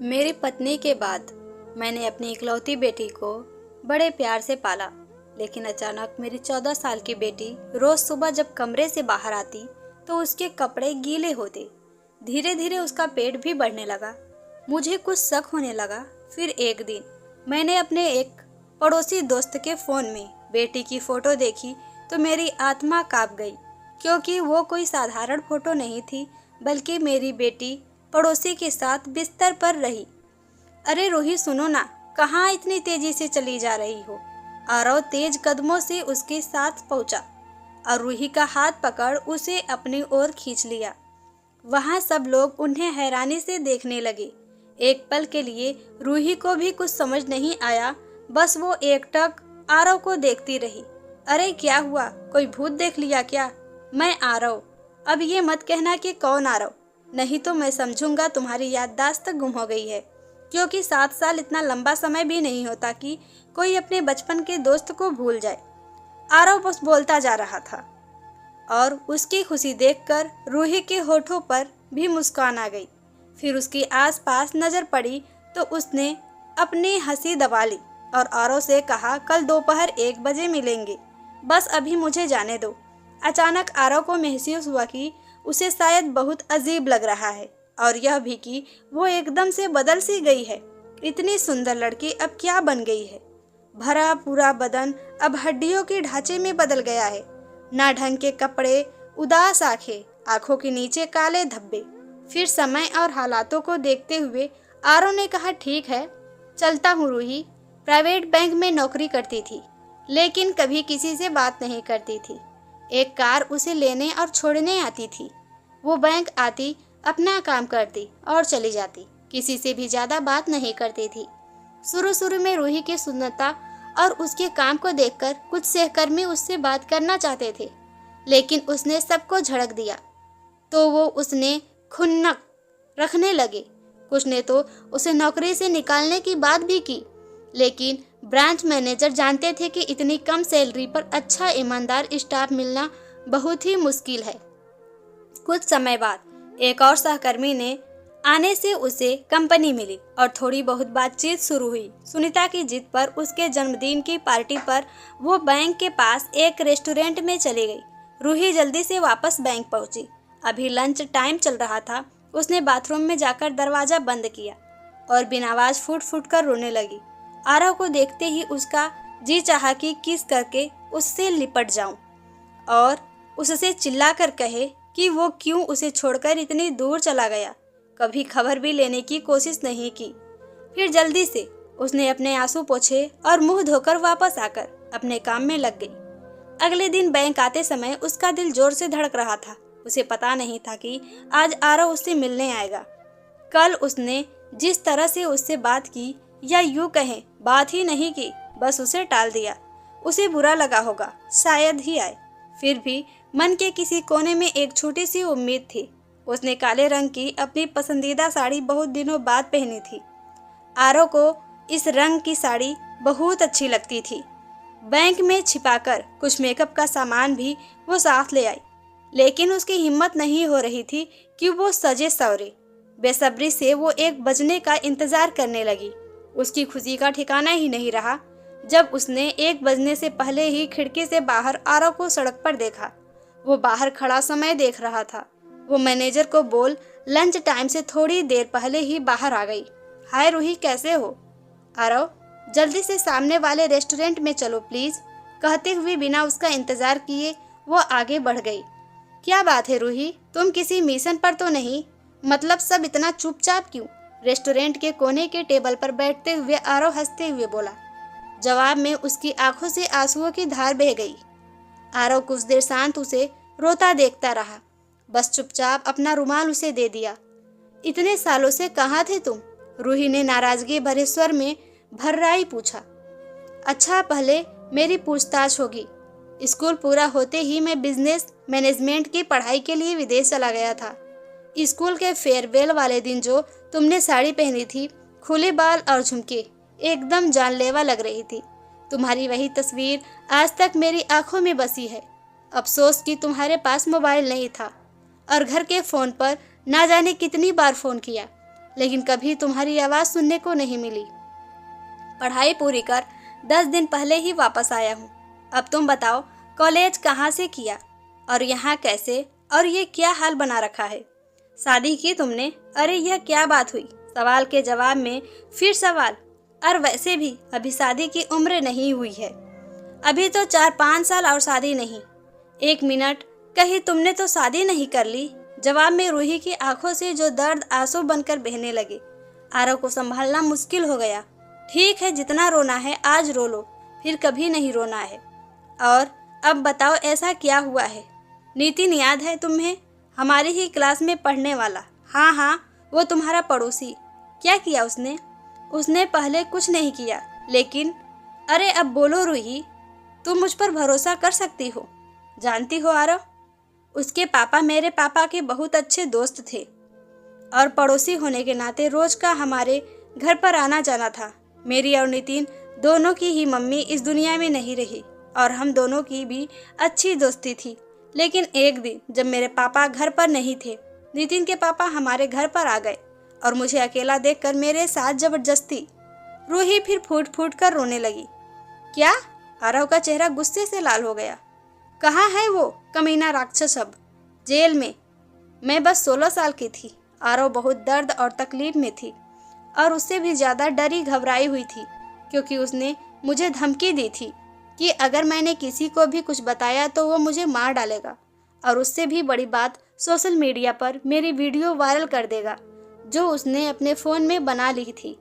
मेरी पत्नी के बाद मैंने अपनी इकलौती बेटी को बड़े प्यार से पाला, लेकिन अचानक मेरी 14 साल की बेटी रोज सुबह जब कमरे से बाहर आती तो उसके कपड़े गीले होते। धीरे धीरे उसका पेट भी बढ़ने लगा। मुझे कुछ शक होने लगा। फिर एक दिन मैंने अपने एक पड़ोसी दोस्त के फ़ोन में बेटी की फ़ोटो देखी तो मेरी आत्मा कांप गई, क्योंकि वो कोई साधारण फ़ोटो नहीं थी, बल्कि मेरी बेटी पड़ोसी के साथ बिस्तर पर रही। अरे रूही, सुनो ना, कहाँ इतनी तेजी से चली जा रही हो? आरव तेज कदमों से उसके साथ पहुंचा और रूही का हाथ पकड़ उसे अपनी ओर खींच लिया। वहां सब लोग उन्हें हैरानी से देखने लगे। एक पल के लिए रूही को भी कुछ समझ नहीं आया, बस वो एकटक आरव को देखती रही। अरे क्या हुआ, कोई भूत देख लिया क्या? मैं आरव। अब ये मत कहना कि कौन आरव, नहीं तो मैं समझूंगा तुम्हारी याददाश्त गुम हो गई है, क्योंकि 7 साल इतना लंबा समय भी नहीं होता कि कोई अपने बचपन के दोस्त को भूल जाए। आरव बस बोलता जा रहा था और उसकी खुशी देखकर रूही के होठों पर भी मुस्कान आ गई। फिर उसकी आसपास नजर पड़ी तो उसने अपनी हंसी दबा ली और आरव से कहा, कल दोपहर 1 बजे मिलेंगे, बस अभी मुझे जाने दो। अचानक आरव को महसूस हुआ कि उसे शायद बहुत अजीब लग रहा है, और यह भी कि वो एकदम से बदल सी गई है। इतनी सुंदर लड़की अब क्या बन गई है? भरा पूरा बदन अब हड्डियों के ढांचे में बदल गया है। ना ढंग के कपड़े, उदास आंखें, आंखों के नीचे काले धब्बे। फिर समय और हालातों को देखते हुए आरव ने कहा, ठीक है, चलता हूँ रूही। प्राइवेट बैंक में नौकरी करती थी, लेकिन कभी किसी से बात नहीं करती थी। एक कार उसे लेने और छोड़ने आती थी। वो बैंक आती, अपना काम करती और चली जाती। किसी से भी ज़्यादा बात नहीं करती थी। शुरू में रूही की सुंदरता और उसके काम को देखकर कुछ सहकर्मी उससे बात करना चाहते थे, लेकिन उसने सबको झड़क दिया। तो वो उसने खुन्नक रखने लगे। कुछ ने तो उसे नौकरी से निकालने की बात भी की, लेकिन ब्रांच मैनेजर जानते थे कि इतनी कम सैलरी पर अच्छा ईमानदार स्टाफ मिलना बहुत ही मुश्किल है। कुछ समय बाद एक और सहकर्मी ने आने से उसे कंपनी मिली और थोड़ी बहुत बातचीत शुरू हुई। सुनीता की जिद पर उसके जन्मदिन की पार्टी पर वो बैंक के पास एक रेस्टोरेंट में चली गई। रूही जल्दी से वापस बैंक पहुंची। अभी लंच टाइम चल रहा था। उसने बाथरूम में जाकर दरवाज़ा बंद किया और बिना आवाज़ फूट फूट कर रोने लगी। आरव को देखते ही उसका जी चाहा कि किस करके उससे लिपट जाऊं और उससे चिल्लाकर कहे कि वो क्यों उसे छोड़कर इतनी दूर चला गया। कभी खबर भी लेने की कोशिश नहीं की। फिर जल्दी से उसने अपने आंसू पोंछे और मुंह धोकर वापस आकर अपने काम में लग गई। अगले दिन बैंक आते समय उसका दिल जोर से धड़क रहा था। उसे पता नहीं था कि आज आरव उससे मिलने आएगा। कल उसने जिस तरह से उससे बात की, या यूं कहें बात ही नहीं की, बस उसे टाल दिया। उसे बुरा लगा होगा, शायद ही आए। फिर भी मन के किसी कोने में एक छोटी सी उम्मीद थी। उसने काले रंग की अपनी पसंदीदा साड़ी बहुत दिनों बाद पहनी थी। आरव को इस रंग की साड़ी बहुत अच्छी लगती थी। बैंक में छिपाकर कुछ मेकअप का सामान भी वो साथ ले आई, लेकिन उसकी हिम्मत नहीं हो रही थी कि वो सजे सवरे। बेसब्री से वो 1 बजने का इंतजार करने लगी। उसकी खुशी का ठिकाना ही नहीं रहा जब उसने 1 बजने से पहले ही खिड़की से बाहर आरव को सड़क पर देखा। वो बाहर खड़ा समय देख रहा था। वो मैनेजर को बोल लंच टाइम से थोड़ी देर पहले ही बाहर आ गई। हाय रूही, कैसे हो? आरव, जल्दी से सामने वाले रेस्टोरेंट में चलो प्लीज, कहते हुए बिना उसका इंतजार किए वो आगे बढ़ गई। क्या बात है रूही, तुम किसी मिशन पर तो नहीं? मतलब सब इतना चुपचाप क्यों? रेस्टोरेंट के कोने के टेबल पर बैठते हुए आरव हंसते हुए बोला। जवाब में उसकी आंखों से आंसुओं की धार बह गई। आरव कुछ देर शांत उसे रोता देखता रहा, बस चुपचाप अपना रुमाल उसे दे दिया। इतने सालों से कहाँ थे तुम? रूही ने नाराजगी भरे स्वर में भर्राई पूछा। अच्छा, पहले मेरी पूछताछ होगी। स्कूल पूरा होते ही मैं बिजनेस मैनेजमेंट की पढ़ाई के लिए विदेश चला गया था। स्कूल के फेयरवेल वाले दिन जो तुमने साड़ी पहनी थी, खुले बाल और झुमके, एकदम जानलेवा लग रही थी। तुम्हारी वही तस्वीर आज तक मेरी आंखों में बसी है। अफसोस कि तुम्हारे पास मोबाइल नहीं था और घर के फ़ोन पर ना जाने कितनी बार फ़ोन किया, लेकिन कभी तुम्हारी आवाज़ सुनने को नहीं मिली। पढ़ाई पूरी कर 10 दिन पहले ही वापस आया हूँ। अब तुम बताओ, कॉलेज कहाँ से किया और यहाँ कैसे, और ये क्या हाल बना रखा है? शादी की तुमने? अरे यह क्या बात हुई? सवाल के जवाब में फिर सवाल। और वैसे भी अभी शादी की उम्र नहीं हुई है, अभी तो 4-5 साल और शादी नहीं। 1 मिनट, कहीं तुमने तो शादी नहीं कर ली? जवाब में रूही की आंखों से जो दर्द आंसू बनकर बहने लगे। आरव को संभालना मुश्किल हो गया। ठीक है, जितना रोना है आज रो लो, फिर कभी नहीं रोना है। और अब बताओ ऐसा क्या हुआ है? नितिन याद है तुम्हें? हमारी ही क्लास में पढ़ने वाला। हाँ हाँ, वो तुम्हारा पड़ोसी। क्या किया उसने? उसने पहले कुछ नहीं किया, लेकिन अरे अब बोलो रूही, तुम मुझ पर भरोसा कर सकती हो। जानती हो आरव, उसके पापा मेरे पापा के बहुत अच्छे दोस्त थे और पड़ोसी होने के नाते रोज का हमारे घर पर आना जाना था। मेरी और नितिन दोनों की ही मम्मी इस दुनिया में नहीं रही और हम दोनों की भी अच्छी दोस्ती थी। लेकिन एक दिन जब मेरे पापा घर पर नहीं थे, नितिन के पापा हमारे घर पर आ गए और मुझे अकेला देखकर मेरे साथ जबरदस्ती। रूही फिर फूट फूट कर रोने लगी। क्या? आरव का चेहरा गुस्से से लाल हो गया। कहाँ है वो कमीना राक्षस? अब जेल में। मैं बस 16 साल की थी। आरव बहुत दर्द और तकलीफ में थी और उससे भी ज़्यादा डरी घबराई हुई थी, क्योंकि उसने मुझे धमकी दी थी कि अगर मैंने किसी को भी कुछ बताया तो वो मुझे मार डालेगा, और उससे भी बड़ी बात, सोशल मीडिया पर मेरी वीडियो वायरल कर देगा जो उसने अपने फ़ोन में बना ली थी।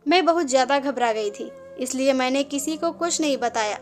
मैं बहुत ज़्यादा घबरा गई थी, इसलिए मैंने किसी को कुछ नहीं बताया।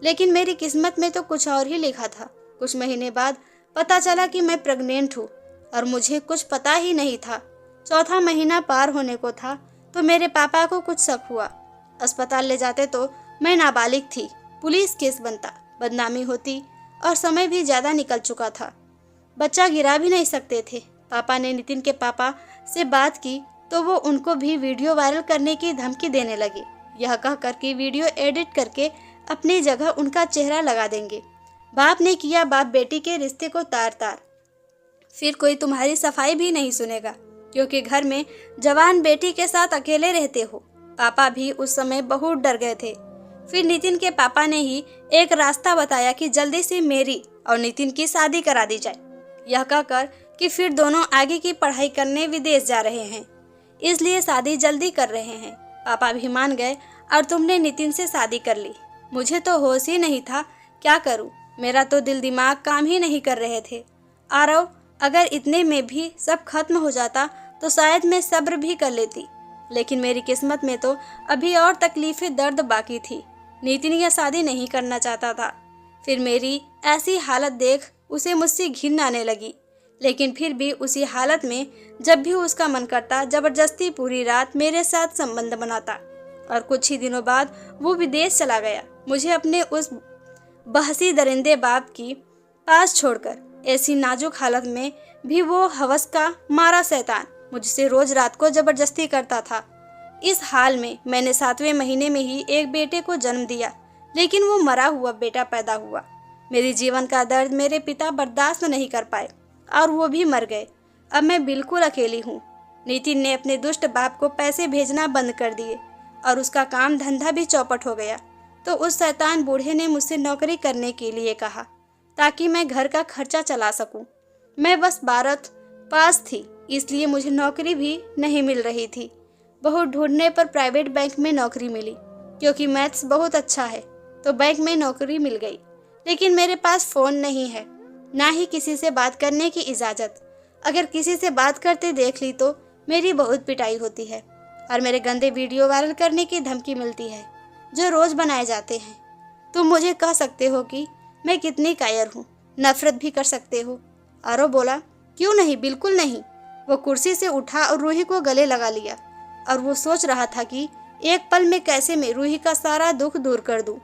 लेकिन मेरी किस्मत में तो कुछ और ही लिखा था। कुछ महीने बाद पता चला कि मैं प्रेग्नेंट हूँ और मुझे कुछ पता ही नहीं था। 4था महीना पार होने को था तो मेरे पापा को कुछ शक हुआ। अस्पताल ले जाते तो मैं नाबालिग थी, पुलिस केस बनता, बदनामी होती और समय भी ज़्यादा निकल चुका था। बच्चा गिरा भी नहीं सकते थे। पापा ने नितिन के पापा से बात की तो वो उनको भी वीडियो वायरल करने की धमकी देने लगे, यह कहकर कि वीडियो एडिट करके अपनी जगह उनका चेहरा लगा देंगे। बाप ने किया बाप बेटी के रिश्ते को तार तार। फिर कोई तुम्हारी सफाई भी नहीं सुनेगा, क्योंकि घर में जवान बेटी के साथ अकेले रहते हो। पापा भी उस समय बहुत डर गए थे। फिर नितिन के पापा ने ही एक रास्ता बताया कि जल्दी से मेरी और नितिन की शादी करा दी जाए, यह कहकर कि फिर दोनों आगे की पढ़ाई करने विदेश जा रहे हैं, इसलिए शादी जल्दी कर रहे हैं। पापा भी मान गए और तुमने नितिन से शादी कर ली। मुझे तो होश ही नहीं था, क्या करूं? मेरा तो दिल दिमाग काम ही नहीं कर रहे थे। आरव, अगर इतने में भी सब खत्म हो जाता तो शायद मैं सब्र भी कर लेती, लेकिन मेरी किस्मत में तो अभी और तकलीफें दर्द बाकी थी। नितिन यह शादी नहीं करना चाहता था। फिर मेरी ऐसी हालत देख उसे मुझसे घिन आने लगी, लेकिन फिर भी उसी हालत में जब भी उसका मन करता जबरदस्ती पूरी रात मेरे साथ संबंध बनाता, और कुछ ही दिनों बाद वो विदेश चला गया, मुझे अपने उस बहसी दरिंदे बाप की पास छोड़कर। ऐसी नाजुक हालत में भी वो हवस का मारा शैतान मुझसे रोज रात को जबरदस्ती करता था। इस हाल में मैंने 7वें महीने में ही एक बेटे को जन्म दिया, लेकिन वो मरा हुआ बेटा पैदा हुआ। मेरी जीवन का दर्द मेरे पिता बर्दाश्त नहीं कर पाए और वो भी मर गए। अब मैं बिल्कुल अकेली हूँ। नितिन ने अपने दुष्ट बाप को पैसे भेजना बंद कर दिए और उसका काम धंधा भी चौपट हो गया। तो उस शैतान बूढ़े ने मुझसे नौकरी करने के लिए कहा ताकि मैं घर का खर्चा चला सकूं। मैं बस 12th पास थी, इसलिए मुझे नौकरी भी नहीं मिल रही थी। बहुत ढूंढने पर प्राइवेट बैंक में नौकरी मिली, क्योंकि मैथ्स बहुत अच्छा है तो बैंक में नौकरी मिल गई। लेकिन मेरे पास फ़ोन नहीं है, ना ही किसी से बात करने की इजाज़त। अगर किसी से बात करते देख ली तो मेरी बहुत पिटाई होती है और मेरे गंदे वीडियो वायरल करने की धमकी मिलती है जो रोज़ बनाए जाते हैं। तुम मुझे कह सकते हो कि मैं कितनी कायर हूँ, नफरत भी कर सकते हो। आरव बोला, क्यों नहीं, बिल्कुल नहीं। वो कुर्सी से उठा और रूही को गले लगा लिया और वो सोच रहा था कि एक पल में कैसे मैं रूही का सारा दुख दूर कर दूं।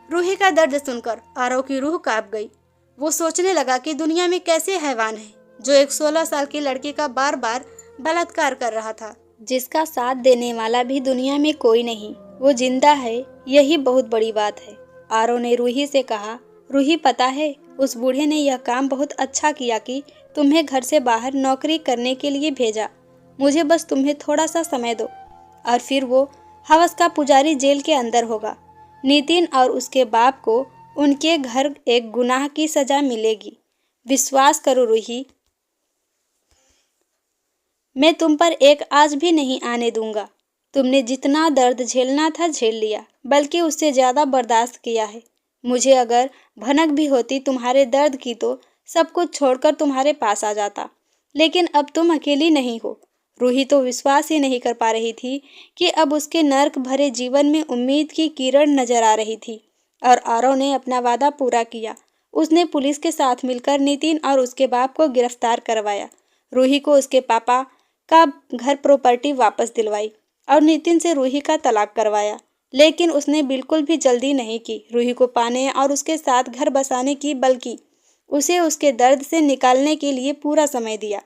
रूही का दर्द सुनकर आरव की रूह कांप गई। वो सोचने लगा कि दुनिया में कैसे हैवान है जो एक 16 साल की लड़की का बार बार बलात्कार कर रहा था, जिसका साथ देने वाला भी दुनिया में कोई नहीं, वो जिंदा है, यही बहुत बड़ी बात है। आरव ने रूही से कहा, रूही पता है, उस बूढ़े ने यह काम बहुत अच्छा किया कि तुम्हें घर से बाहर नौकरी करने के लिए भेजा मुझे बस तुम्हें थोड़ा सा समय दो और फिर वो हवस का पुजारी जेल के अंदर होगा। नितिन और उसके बाप को उनके घर एक गुनाह की सजा मिलेगी। विश्वास करो रूही, मैं तुम पर एक आज भी नहीं आने दूंगा। तुमने जितना दर्द झेलना था झेल लिया, बल्कि उससे ज़्यादा बर्दाश्त किया है। मुझे अगर भनक भी होती तुम्हारे दर्द की तो सब कुछ छोड़कर तुम्हारे पास आ जाता, लेकिन अब तुम अकेली नहीं हो। रूही तो विश्वास ही नहीं कर पा रही थी कि अब उसके नर्क भरे जीवन में उम्मीद की किरण नजर आ रही थी। और आरव ने अपना वादा पूरा किया। उसने पुलिस के साथ मिलकर नितिन और उसके बाप को गिरफ्तार करवाया। रूही को उसके पापा का घर प्रॉपर्टी वापस दिलवाई और नितिन से रूही का तलाक करवाया। लेकिन उसने बिल्कुल भी जल्दी नहीं की रूही को पाने और उसके साथ घर बसाने की, बल्कि उसे उसके दर्द से निकालने के लिए पूरा समय दिया।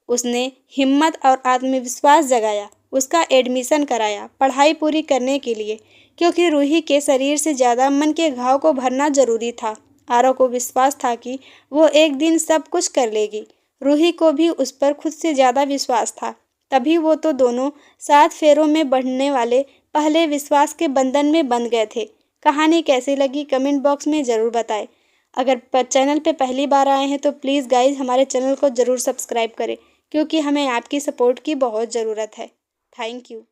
उसने हिम्मत और आत्मविश्वास जगाया, उसका एडमिशन कराया पढ़ाई पूरी करने के लिए, क्योंकि रूही के शरीर से ज़्यादा मन के घाव को भरना जरूरी था। आरव को विश्वास था कि वो एक दिन सब कुछ कर लेगी। रूही को भी उस पर खुद से ज़्यादा विश्वास था। तभी वो तो दोनों 7 फेरों में बढ़ने वाले पहले विश्वास के बंधन में बंध गए थे। कहानी कैसी लगी कमेंट बॉक्स में ज़रूर बताएं। अगर चैनल पे पहली बार आए हैं तो प्लीज़ गाइज हमारे चैनल को ज़रूर सब्सक्राइब करें, क्योंकि हमें आपकी सपोर्ट की बहुत ज़रूरत है। Thank you.